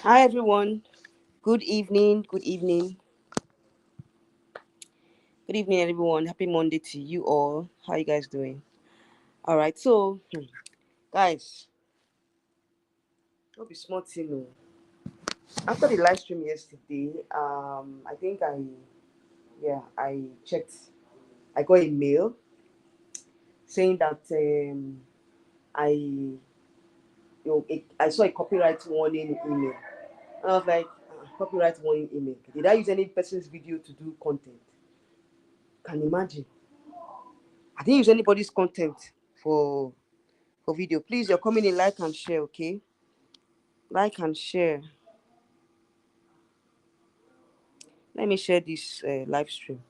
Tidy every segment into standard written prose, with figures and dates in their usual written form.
Hi everyone. Good evening. Good evening. Good evening everyone. Happy Monday to you all. How you guys doing? All right. So, guys, don't be smart, After the live stream yesterday, I think I checked. I got a mail saying that I saw a copyright warning email. And I was like, copyright warning email. Did I use any person's video to do content? Can you imagine? I didn't use anybody's content for video. Please, you're coming in, like and share, okay? Like and share. Let me share this live stream.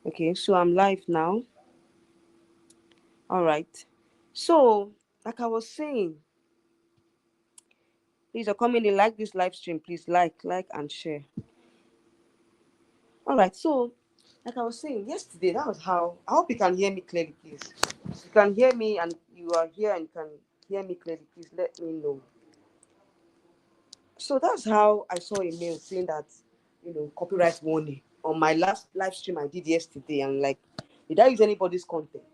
Okay, so I'm live now. All right. So, like I was saying, please, you're coming in, like this live stream. Please, like, and share. All right. So, like I was saying yesterday, that was how. I hope you can hear me clearly, please. If you can hear me and you are here and you can hear me clearly, please let me know. So that's how I saw a mail saying that, copyright warning on my last live stream I did yesterday. And like, did I use anybody's content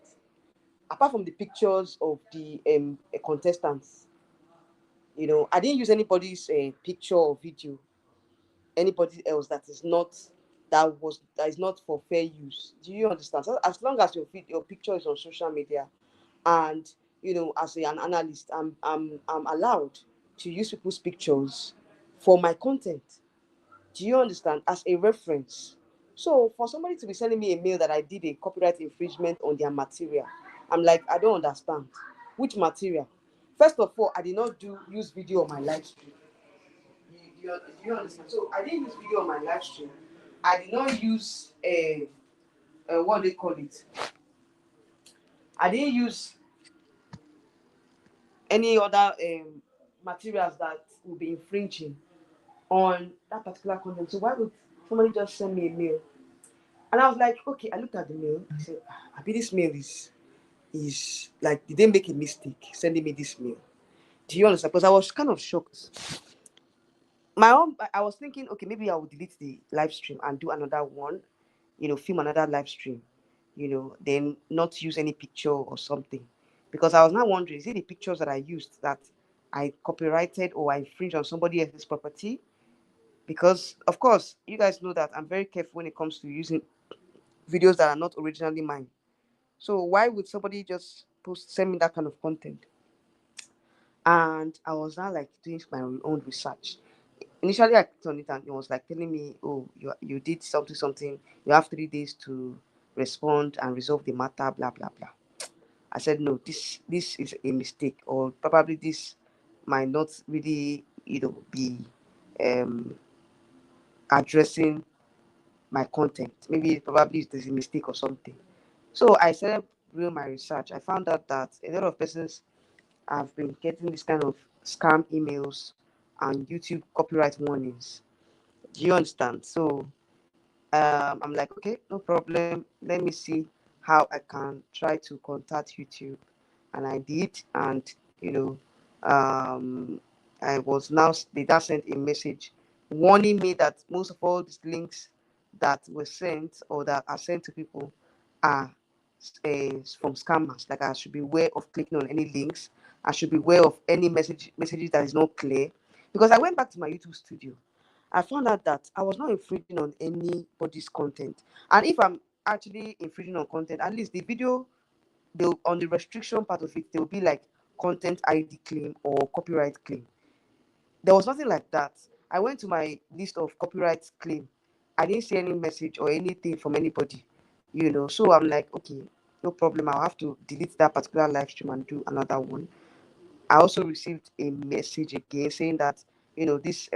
apart from the pictures of the contestants? I didn't use anybody's picture or video. Anybody else that is not for fair use. Do you understand? So as long as your picture is on social media, and as an analyst, I'm allowed to use people's pictures for my content. Do you understand? As a reference. So for somebody to be sending me a mail that I did a copyright infringement on their material, I'm like, I don't understand. Which material? First of all, I did not use video on my live stream. Do you understand? So I didn't use video on my live stream. I did not use what do they call it. I didn't use any other materials that will be infringing on that particular content. So why would somebody just send me a mail? And I was like, okay, I looked at the mail. I said, I bet this mail is like, did they make a mistake sending me this mail? Do you understand? Because I was kind of shocked. I was thinking, okay, maybe I will delete the live stream and do another one, film another live stream, then not use any picture or something. Because I was now wondering, is it the pictures that I used that I copyrighted or I infringed on somebody else's property? Because, of course, you guys know that I'm very careful when it comes to using videos that are not originally mine. So why would somebody just send me that kind of content? And I was now like doing my own research. Initially, I clicked on it and it was like telling me, "Oh, you did something something. You have 3 days to respond and resolve the matter." Blah blah blah. I said, "No, this is a mistake, or probably this might not really, be um addressing my content. Maybe probably there's a mistake or something." So I started doing my research. I found out that a lot of persons have been getting this kind of scam emails and YouTube copyright warnings. Do you understand? So I'm like, okay, no problem. Let me see how I can try to contact YouTube. And I did. And, you know, um, they now sent a message warning me that most of all these links that were sent or that are sent to people are from scammers. Like I should be aware of clicking on any links. I should be aware of any messages that is not clear. Because I went back to my YouTube studio, I found out that I was not infringing on anybody's content. And if I'm actually infringing on content, at least the video, on the restriction part of it, there will be like content ID claim or copyright claim. There was nothing like that. I went to my list of copyright claim. I didn't see any message or anything from anybody, So I'm like, okay, no problem. I'll have to delete that particular live stream and do another one. I also received a message again saying that these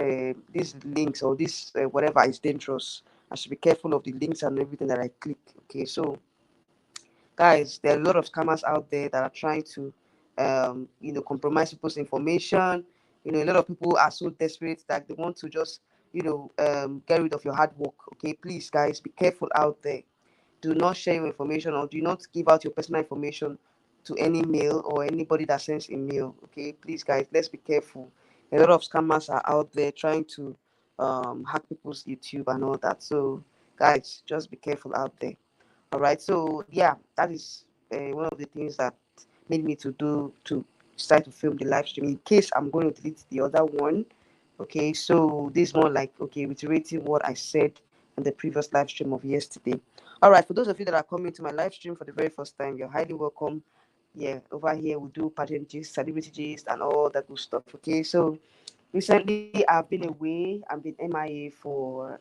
links or this whatever is dangerous. I should be careful of the links and everything that I click. Okay, so guys, there are a lot of scammers out there that are trying to compromise people's information. A lot of people are so desperate that they want to just get rid of your hard work. Okay, please guys, be careful out there. Do not share your information or do not give out your personal information to any mail or anybody that sends a mail. Okay, please guys, let's be careful. A lot of scammers are out there trying to hack people's YouTube and all that. So guys, just be careful out there. All right, so yeah, that is one of the things that made me to decide to film the live stream in case I'm going to delete the other one. Okay, so this is more like, okay, reiterating what I said in the previous live stream of yesterday. All right, for those of you that are coming to my live stream for the very first time, you're highly welcome. Yeah, over here we do pageant gist, celebrity gist, and all that good stuff. Okay, so recently I've been away. I've been MIA for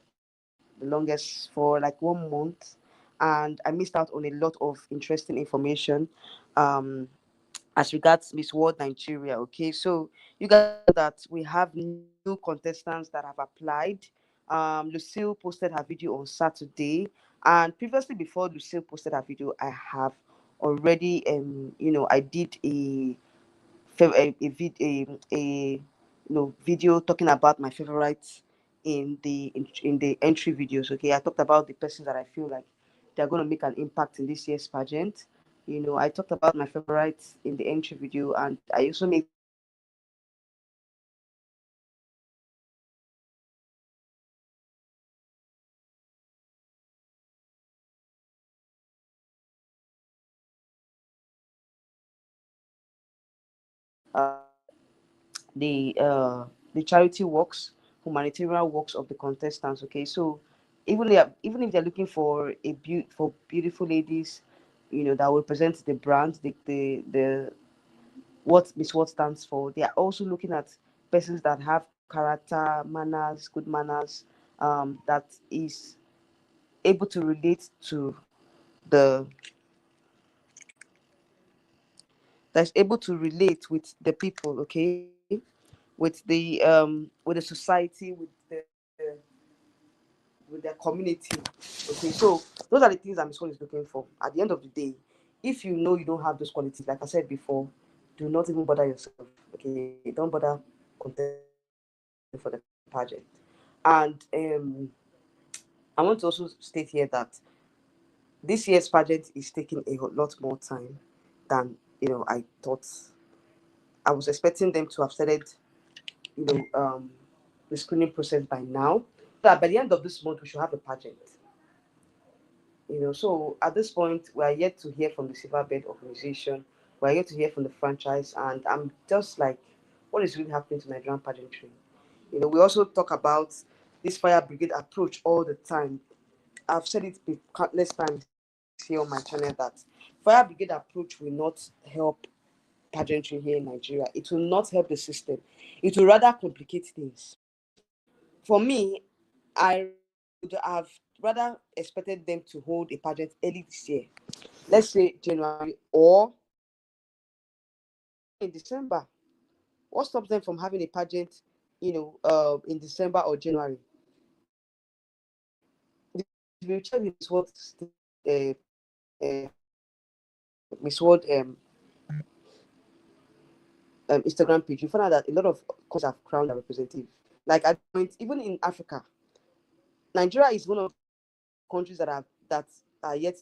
the longest, for like 1 month, and I missed out on a lot of interesting information. Um, as regards Miss World Nigeria. Okay, so you guys know that we have new contestants that have applied. Lucille posted her video on Saturday, and previously, before Lucille posted her video, I have already, I did a video talking about my favorites in the entry videos. Okay, I talked about the persons that I feel like they're going to make an impact in this year's pageant. I talked about my favorites in the entry video, and I also made the uh, the charity works, humanitarian works of the contestants. Okay, so even if they're looking for for beautiful ladies, that will represent the brand, the what Miss World stands for. They are also looking at persons that have character, manners, good manners, that is able to relate to the that's able to relate with the people. Okay, with the society, with their community. Okay, so those are the things that Miss World is looking for. At the end of the day, if you know you don't have those qualities, like I said before, do not even bother yourself. Okay, don't bother contesting for the pageant. And I want to also state here that this year's pageant is taking a lot more time than I thought. I was expecting them to have started, you know, um, the screening process by now. That by the end of this month we should have a pageant. So at this point we are yet to hear from the Silverbird organization. We are yet to hear from the franchise, and I'm just like, what is really happening to Nigerian pageantry? We also talk about this fire brigade approach all the time. I've said it countless times here on my channel that fire brigade approach will not help pageantry here in Nigeria. It will not help the system. It will rather complicate things. For me, I would have rather expected them to hold a pageant early this year. Let's say January or in December. What stops them from having a pageant, in December or January? If you check uh, uh, Miss World Instagram page, you find out that a lot of countries have crowned their representative. Like at point, even in Africa, Nigeria is one of the countries that are yet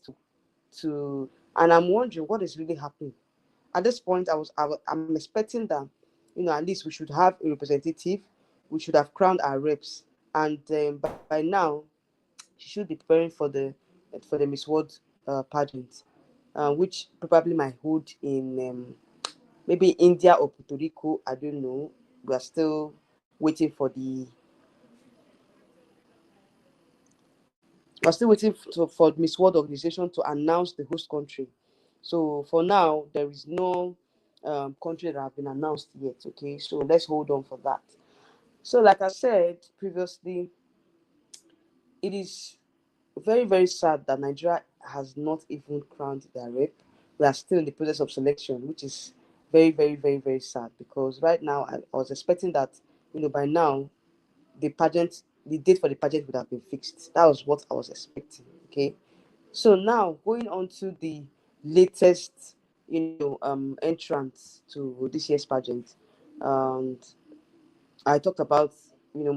to, and I'm wondering what is really happening. At this point, I'm expecting that at least we should have a representative. We should have crowned our reps, and by now she should be preparing for the Miss World pageant, which probably might hold in maybe India or Puerto Rico. I don't know. We are still waiting for the. We're still waiting for Miss World organization to announce the host country. So for now, there is no country that have been announced yet. Okay, so let's hold on for that. So, like I said previously, it is very, very sad that Nigeria has not even crowned their rep. We are still in the process of selection, which is very, very, very, very sad, because right now I was expecting that, by now the date for the pageant would have been fixed. That was what I was expecting. Okay. So now going on to the latest, entrance to this year's pageant. And I talked about,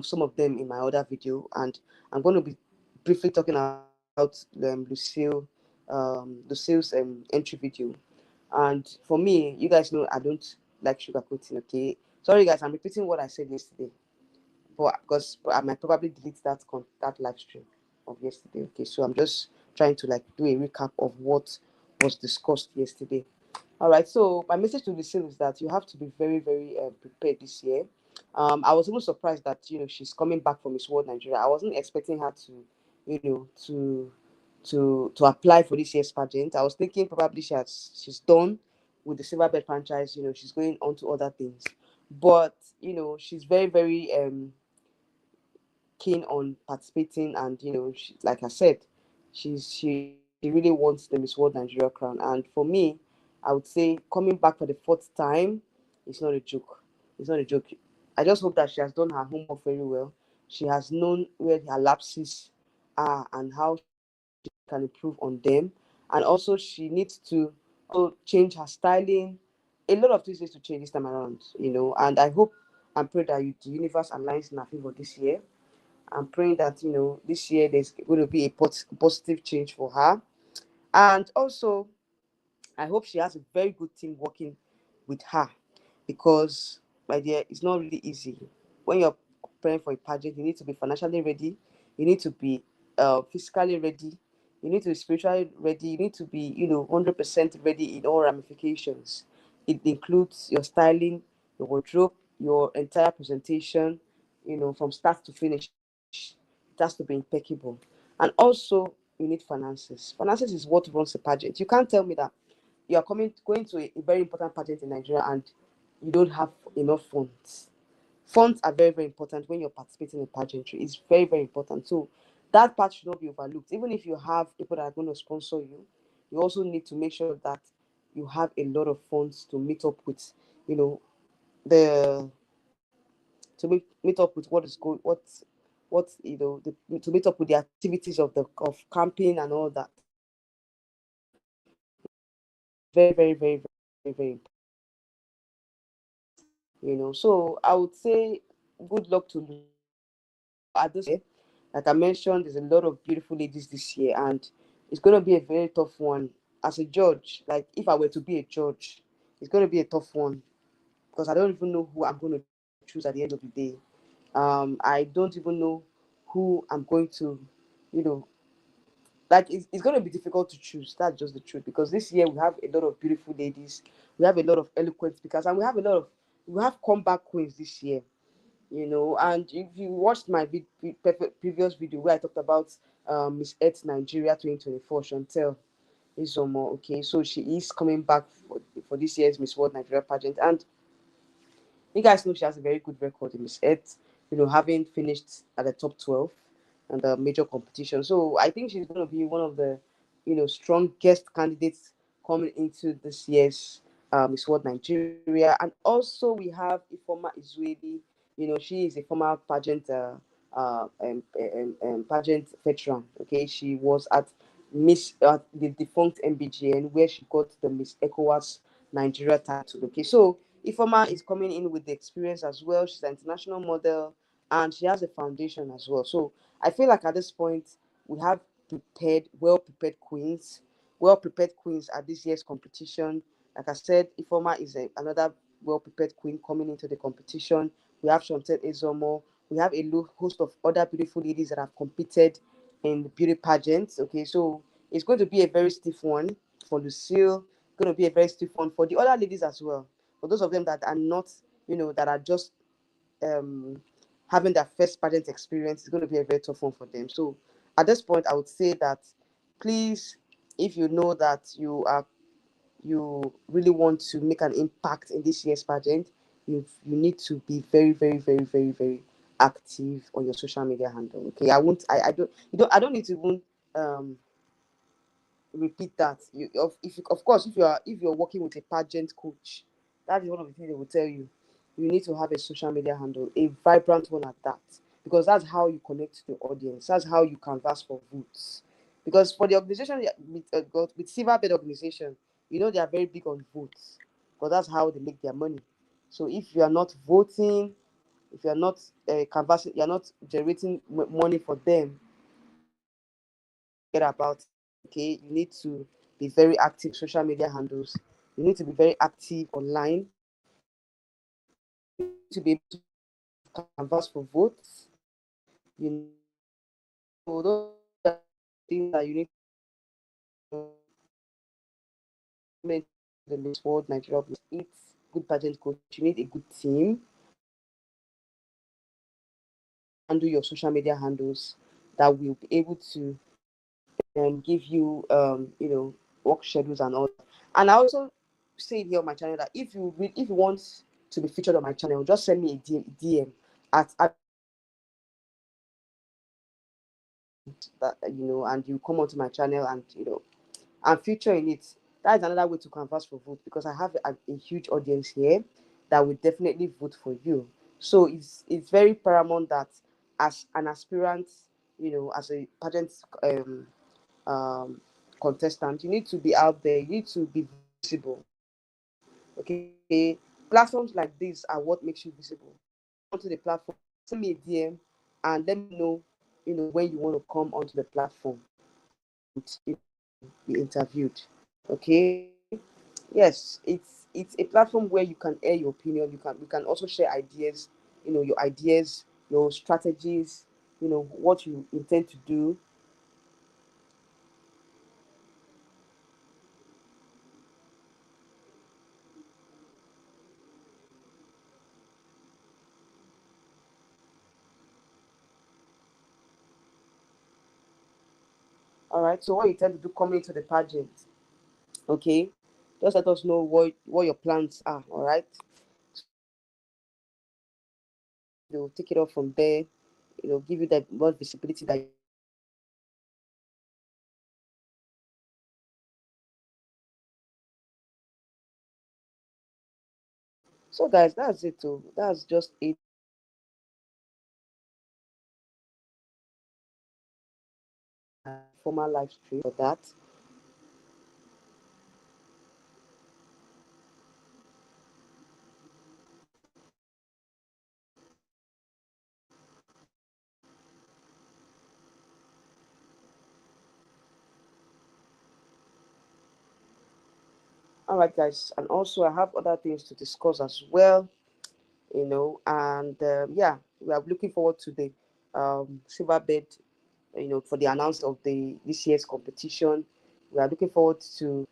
some of them in my other video, and I'm going to be briefly talking about Lucille's entry video. And for me, you guys know I don't like sugarcoating. Okay, sorry guys, I'm repeating what I said yesterday, but because I might probably delete that live stream of yesterday. Okay, so I'm just trying to like do a recap of what was discussed yesterday. All right. So my message to Lucille is that you have to be very, very prepared this year. I was even surprised that she's coming back from Miss World Nigeria. I wasn't expecting her to, you know, to apply for this year's pageant. I was thinking probably she's done with the Silverbird franchise. She's going on to other things, but she's very, very keen on participating, and like I said, she really wants the Miss World Nigeria crown. And for me, I would say coming back for the fourth time, it's not a joke. It's not a joke. I just hope that she has done her homework very well. She has known where her lapses are and how she can improve on them. And also she needs to also change her styling. A lot of things needs to change this time around, and I hope and pray that the universe aligns in her favor this year. I'm praying that this year there's going to be a positive change for her. And also I hope she has a very good team working with her, because, my dear, it's not really easy. When you're preparing for a pageant, you need to be financially ready, you need to be physically ready, you need to be spiritually ready, you need to be, 100% ready in all ramifications. It includes your styling, your wardrobe, your entire presentation, from start to finish. It has to be impeccable. And also, you need finances. Finances is what runs a pageant. You can't tell me that you are going to a very important pageant in Nigeria and you don't have enough funds. Funds are very, very important when you're participating in pageantry. It's very, very important. So that part should not be overlooked. Even if you have people that are going to sponsor you, you also need to make sure that you have a lot of funds to meet up with, you know, the meet up with what is going what to meet up with the activities of camping and all that. Very, very, very, very, very So I would say good luck to Lucille at this year. Like I mentioned, there's a lot of beautiful ladies this year, and it's going to be a very tough one. As a judge, like if I were to be a judge, it's going to be a tough one, because I don't even know who I'm going to choose at the end of the day. I don't even know who I'm going to, you know, like it's going to be difficult to choose. That's just the truth, because this year we have a lot of beautiful ladies, we have a lot of eloquent speakers, and we have comeback queens this year. And if you watched my previous video where I talked about Miss Earth Nigeria 2024, Chantel Izomo. Okay, so she is coming back for this year's Miss World Nigeria pageant, and you guys know she has a very good record in Miss Earth, having finished at the top 12 and the major competition. So I think she's going to be one of the, strongest candidates coming into this year's Miss World Nigeria. And also we have Ifoma Izweli. She is a former pageant veteran. Okay, she was at the defunct MBGN, where she got the Miss ECOWAS Nigeria title. Okay, so Ifoma is coming in with the experience as well. She's an international model and she has a foundation as well. So I feel like at this point we have well prepared queens at this year's competition. Like I said, Ifoma is another well prepared queen coming into the competition. We have Chantel Ezomo. We have a host of other beautiful ladies that have competed in the beauty pageants. Okay, so it's going to be a very stiff one for Lucille. Going to be a very stiff one for the other ladies as well. For those of them that are not, that are just um, having their first pageant experience, it's going to be a very tough one for them. So at this point, I would say that please, if you know that you really want to make an impact in this year's pageant, you need to be very, very, very, very, very active on your social media handle. Okay, I won't. I don't. You don't. I don't need to even um repeat that. If of course, if you're working with a pageant coach, that is one of the things they will tell you. You need to have a social media handle, a vibrant one at that, because that's how you connect to the audience. That's how you canvas for votes. Because for the organization with Silverbird organization, they are very big on votes, because that's how they make their money. So if you are not voting, if you are not canvassing, you are not generating money for them, get about it. Okay, you need to be very active social media handles. You need to be very active online. You need to be able to canvas for votes. Those are things that you need to implement the Miss World Nigeria. It's good pageant coach. You need a good team handle your social media handles that will be able to give you work schedules and all. And I also say it here on my channel that if you want to be featured on my channel, just send me a DM at that, and you come onto my channel and and feature in it. That is another way to canvas for vote, because I have a huge audience here that will definitely vote for you. So it's very paramount that as an aspirant, as a pageant um, contestant, you need to be out there. You need to be visible. Okay, platforms like this are what makes you visible. Onto the platform, send me a DM and let me know, when you want to come onto the platform and be interviewed. Okay, yes, it's a platform where you can air your opinion. You can also share ideas. Your ideas, your strategies. What you intend to do. All right. So what you intend to do coming to the pageant. Okay, just let us know what your plans are. All right, they'll take it off from there. Give you that more visibility that. So guys, that's it. Too. That's just a formal live stream for that. All right, guys, and also I have other things to discuss as well. And yeah, we are looking forward to the silver bed, for the announcement of the this year's competition. We are looking forward to,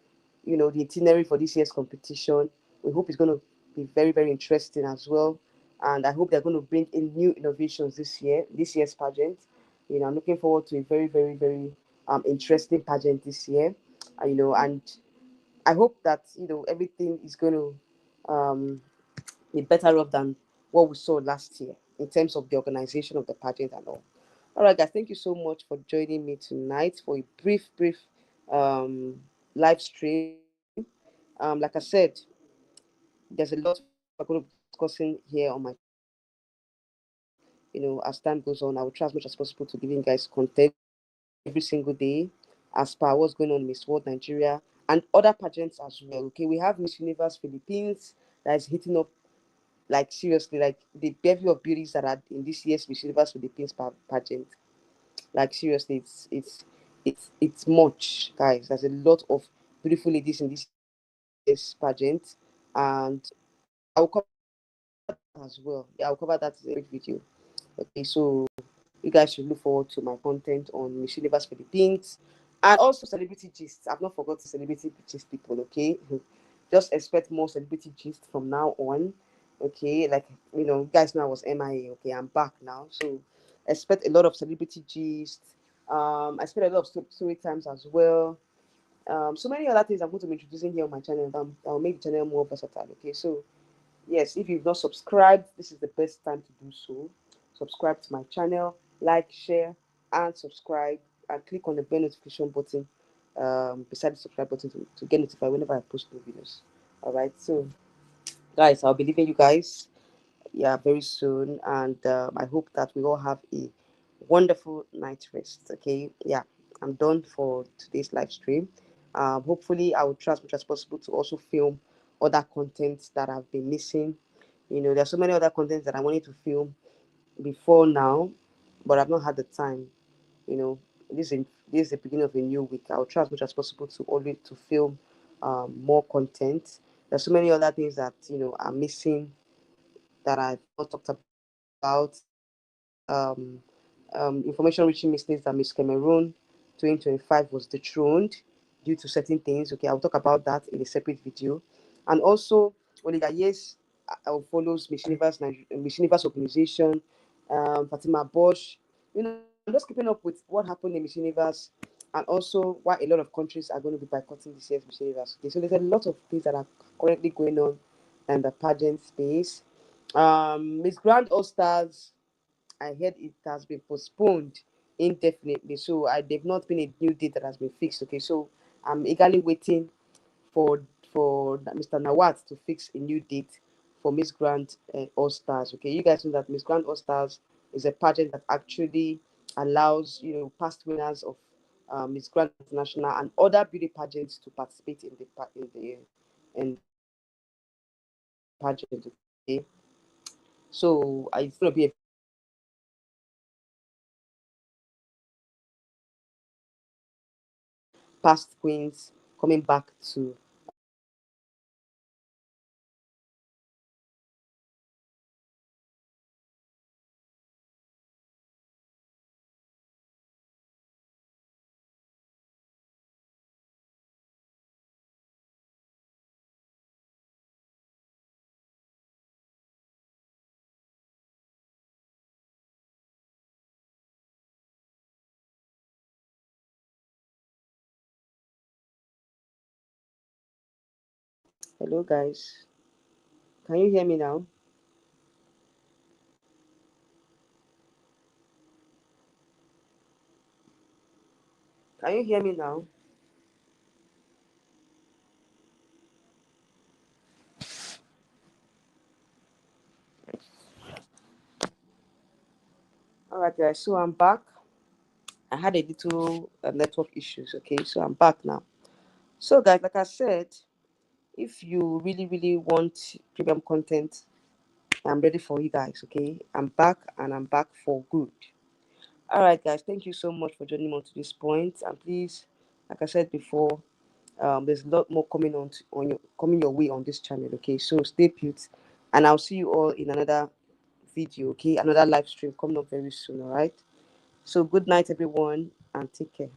the itinerary for this year's competition. We hope it's going to be very, very interesting as well. And I hope they're going to bring in new innovations this year's pageant. I'm looking forward to a very, very, very interesting pageant this year. And I hope that, everything is going to be better off than what we saw last year in terms of the organization of the pageant and all. All right, guys, thank you so much for joining me tonight for a brief um, live stream. Like I said, there's a lot we're going to be discussing here on my. As time goes on, I will try as much as possible to give you guys content every single day as per what's going on in Miss World Nigeria and other pageants as well. Okay, we have Miss Universe Philippines that is hitting up, like seriously, like the bevy of beauties that are in this year's Miss Universe Philippines pageant. Like seriously, it's much, guys. There's a lot of beautiful ladies in this year's pageant, and I'll cover that as well. Yeah, I'll cover that in a great video. Okay, so you guys should look forward to my content on Miss Universe Philippines and also celebrity gist. I've not forgotten celebrity gist, people. Okay, just expect more celebrity gist from now on. Okay, like you guys know I was MIA. Okay, I'm back now, so expect a lot of celebrity gist. I expect a lot of story times as well. So many other things I'm going to be introducing here on my channel that will make the channel more versatile. Okay, so yes, if you've not subscribed, this is the best time to do so. subscribe to my channel, like, share, and subscribe, and click on the bell notification button beside the subscribe button to get notified whenever I post new videos. All right, so guys, I'll be leaving you guys, yeah, very soon, and I hope that we all have a wonderful night rest. Okay, yeah, I'm done for today's live stream. Hopefully I will try as much as possible to also film other contents that I've been missing. There's so many other contents that I wanted to film before now, but I've not had the time. you know this is the beginning of a new week. I'll try as much as possible to film more content. There's so many other things that are missing that I've not talked about. Information reaching me states that Miss Cameroon 2025 was dethroned due to certain things. Okay, I'll talk about that in a separate video. And also, Oliga Yes follows Miss Universe organization, Fatima Bosch. I'm just keeping up with what happened in Miss Universe, and also why a lot of countries are going to be boycotting this year's Miss Universe. Okay, so there's a lot of things that are currently going on in the pageant space. Miss Grand All Stars, I heard it has been postponed indefinitely. So they've not been a new date that has been fixed. Okay, so I'm eagerly waiting for Mr. Nawat to fix a new date for Miss Grand All Stars. Okay, you guys know that Miss Grand All Stars is a pageant that actually allows past winners of Miss Grand International and other beauty pageants to participate in the pageant. Okay, so it's going to be a past queens coming back to hello guys. Can you hear me now? Can you hear me now? All right, guys. So I'm back. I had a little network issues. Okay, so I'm back now. So, guys, like I said, if you really, really want premium content, I'm ready for you guys. Okay, I'm back and I'm back for good. All right, guys. Thank you so much for joining me on to this point. And please, like I said before, there's a lot more coming your way on this channel. Okay, so stay put, and I'll see you all in another video. Okay, another live stream coming up very soon. All right. So good night, everyone, and take care.